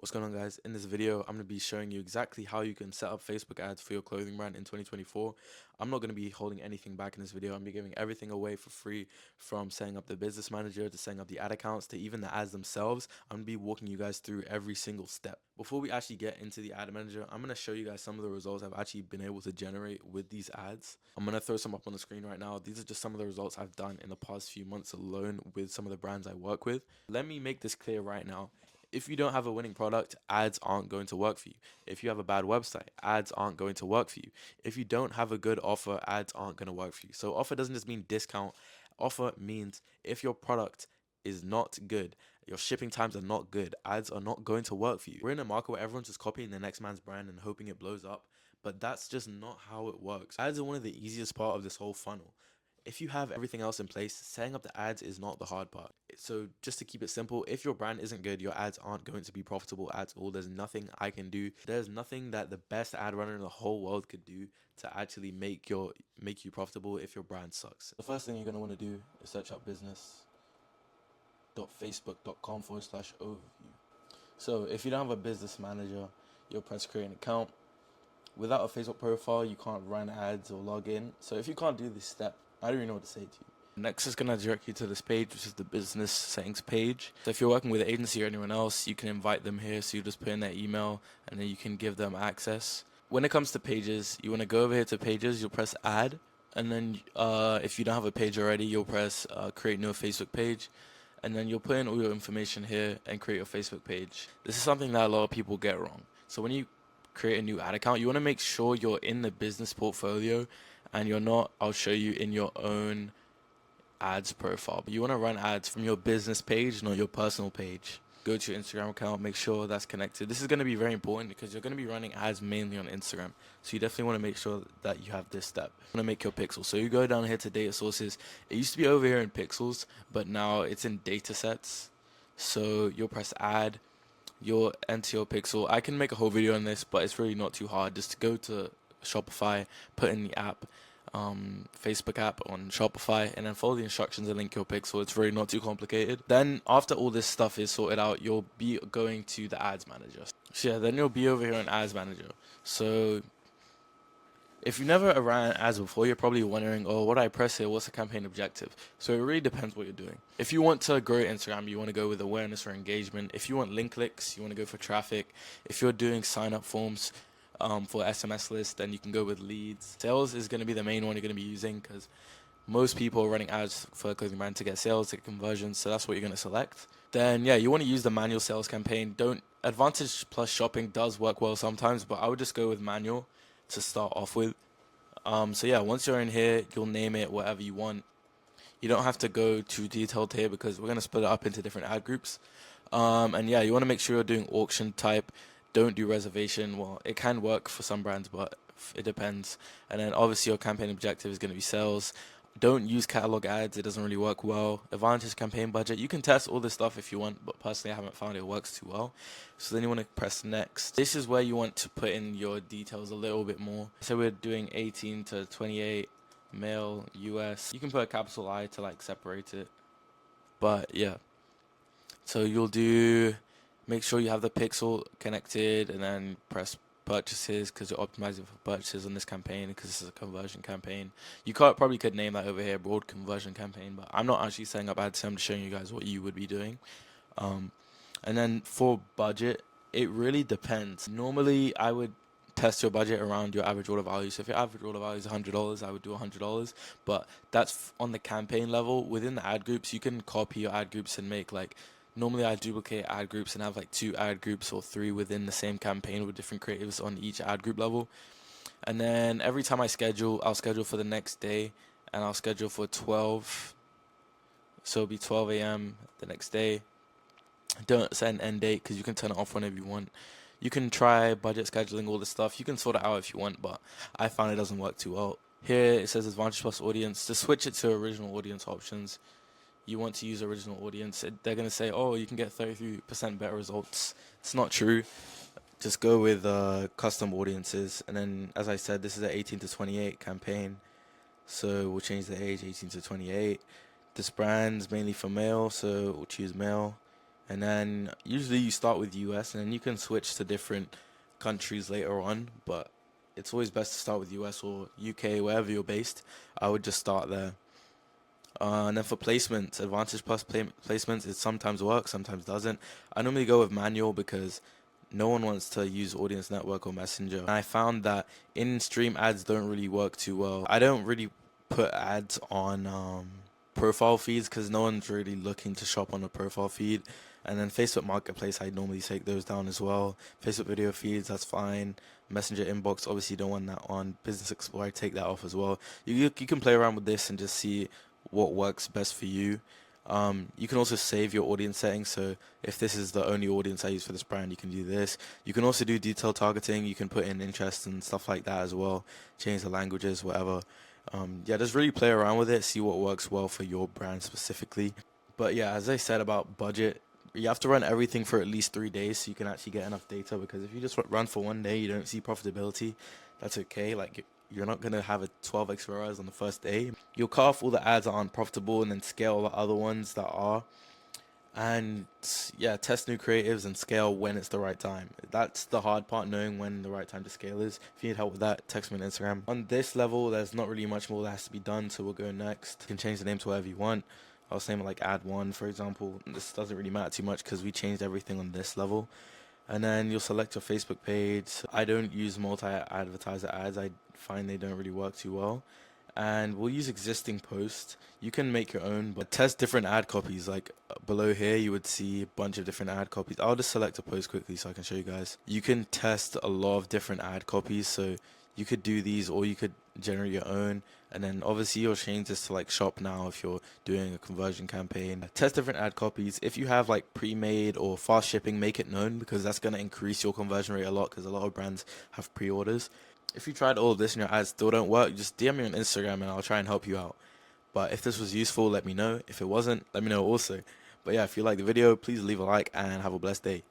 What's going on, guys? In this video, I'm going to be showing you exactly how you can set up Facebook ads for your clothing brand in 2024. I'm not going to be holding anything back in this video. I'm going to be giving everything away for free, from setting up the business manager to setting up the ad accounts to even the ads themselves. I'm going to be walking you guys through every single step. Before we actually get into the ad manager, I'm going to show you guys some of the results I've actually been able to generate with these ads. I'm going to throw some up on the screen right now. These are just some of the results I've done in the past few months alone with some of the brands I work with. Let me make this clear right now. If you don't have a winning product, ads aren't going to work for you. If you have a bad website, ads aren't going to work for you. If you don't have a good offer, ads aren't going to work for you. So offer doesn't just mean discount. Offer means if your product is not good, your shipping times are not good, ads are not going to work for you. We're in a market where everyone's just copying the next man's brand and hoping it blows up, but that's just not how it works. Ads are one of the easiest part of this whole funnel. If you have everything else in place, setting up the ads is not the hard part. So just to keep it simple, if your brand isn't good, your ads aren't going to be profitable at all. There's nothing I can do. There's nothing that the best ad runner in the whole world could do to actually make you profitable if your brand sucks. The first thing you're going to want to do is search up business.facebook.com/overview. So if you don't have a business manager, you'll press create an account. Without a Facebook profile, you can't run ads or log in. So if you can't do this step, I don't even know what to say to you. Next is going to direct you to this page, which is the business settings page. So if you're working with an agency or anyone else, you can invite them here. So you just put in their email and then you can give them access. When it comes to pages, you want to go over here to pages, you'll press add. And then if you don't have a page already, you'll press create new Facebook page. And then you'll put in all your information here and create your Facebook page. This is something that a lot of people get wrong. So when you create a new ad account, you want to make sure you're in the business portfolio and you're not, I'll show you, in your own ads profile. But you want to run ads from your business page, not your personal page. Go to your Instagram account, make sure that's connected. This is going to be very important because you're going to be running ads mainly on Instagram. So you definitely want to make sure that you have this step. You want to make your pixels. So you go down here to data sources. It used to be over here in pixels, but now it's in data sets. So you'll press add. You'll enter your pixel. I can make a whole video on this, but it's really not too hard. Just go to Shopify, put in the app, Facebook app on Shopify, and then follow the instructions and link your pixel. It's really not too complicated. Then after all this stuff is sorted out, you'll be going to the ads manager. So yeah, then you'll be over here in ads manager. So if you've never ran ads before, you're probably wondering, oh, what do I press here? What's the campaign objective? So it really depends what you're doing. If you want to grow Instagram, you want to go with awareness or engagement. If you want link clicks, you want to go for traffic. If you're doing sign-up forms for SMS lists, then you can go with leads. Sales is going to be the main one you're going to be using because most people are running ads for a clothing brand to get sales, to get conversions, so that's what you're going to select. Then, yeah, you want to use the manual sales campaign. Advantage plus shopping does work well sometimes, but I would just go with manual to start off with. So yeah, once you're in here, you'll name it whatever you want. You don't have to go too detailed here because we're going to split it up into different ad groups. And yeah, you want to make sure you're doing auction type. Don't do reservation. Well, it can work for some brands, but it depends. And then obviously your campaign objective is going to be sales. Don't use catalog ads. It doesn't really work well. Advantage campaign budget. You can test all this stuff if you want, but personally I haven't found it works too well. So then you want to press next. This is where you want to put in your details a little bit more. So we're doing 18 to 28, male, US. You can put a capital I to like separate it. But yeah. So you'll make sure you have the pixel connected and then press purchases because you're optimizing for purchases on this campaign because this is a conversion campaign. You probably could name that over here broad conversion campaign, but I'm not actually setting up ads. I'm just showing you guys what you would be doing. And then for budget, it really depends. Normally I would test your budget around your average order value. So if your average order value is $100, I would do $100, but that's on the campaign level. Within the ad groups, you can copy your ad groups and make like, normally I duplicate ad groups and have like 2 ad groups or 3 within the same campaign with different creatives on each ad group level. And then every time I'll schedule for the next day, and I'll schedule for 12. So it'll be 12 a.m. the next day. Don't set an end date because you can turn it off whenever you want. You can try budget scheduling, all this stuff. You can sort it out if you want, but I found it doesn't work too well. Here it says Advantage Plus Audience. To switch it to original audience options, you want to use original audience. They're going to say, oh, you can get 33% better results. It's not true. Just go with custom audiences. And then, as I said, this is an 18 to 28 campaign. So we'll change the age 18 to 28. This brand's mainly for male, so we'll choose male. And then usually you start with US and then you can switch to different countries later on, but it's always best to start with US or UK, wherever you're based. I would just start there. And then for placements, Advantage Plus placements, it sometimes works, sometimes doesn't. I normally go with manual because no one wants to use Audience Network or Messenger. And I found that in-stream ads don't really work too well. I don't really put ads on profile feeds because no one's really looking to shop on a profile feed. And then Facebook Marketplace, I normally take those down as well. Facebook video feeds, that's fine. Messenger inbox, obviously you don't want that on. Business Explorer, take that off as well. You can play around with this and just see what works best for you. You can also save your audience settings. So if this is the only audience I use for this brand, you can do this. You can also do detailed targeting. You can put in interest and stuff like that as well. Change the languages, whatever. Yeah, just really play around with it. See what works well for your brand specifically. But yeah, as I said about budget, you have to run everything for at least 3 days so you can actually get enough data. Because if you just run for one day, you don't see profitability. That's okay. Like you're not gonna have a 12x ROAS on the first day. You'll cut off all the ads that aren't profitable and then scale the other ones that are. And yeah, test new creatives and scale when it's the right time. That's the hard part, knowing when the right time to scale is. If you need help with that, text me on Instagram. On this level, there's not really much more that has to be done, so we'll go next. You can change the name to whatever you want. I was saying like add one, for example. This doesn't really matter too much because we changed everything on this level. And then you'll select your Facebook page. I don't use multi-advertiser ads. I find they don't really work too well. And we'll use existing posts. You can make your own, but test different ad copies. Like below here, you would see a bunch of different ad copies. I'll just select a post quickly so I can show you guys. You can test a lot of different ad copies. So you could do these or you could generate your own. And then obviously you'll change this to like shop now if you're doing a conversion campaign. Test different ad copies. If you have like pre-made or fast shipping, make it known because that's going to increase your conversion rate a lot because a lot of brands have pre-orders. If you tried all of this and your ads still don't work, just DM me on Instagram and I'll try and help you out. But if this was useful, let me know. If it wasn't, let me know also. But yeah, if you like the video, please leave a like and have a blessed day.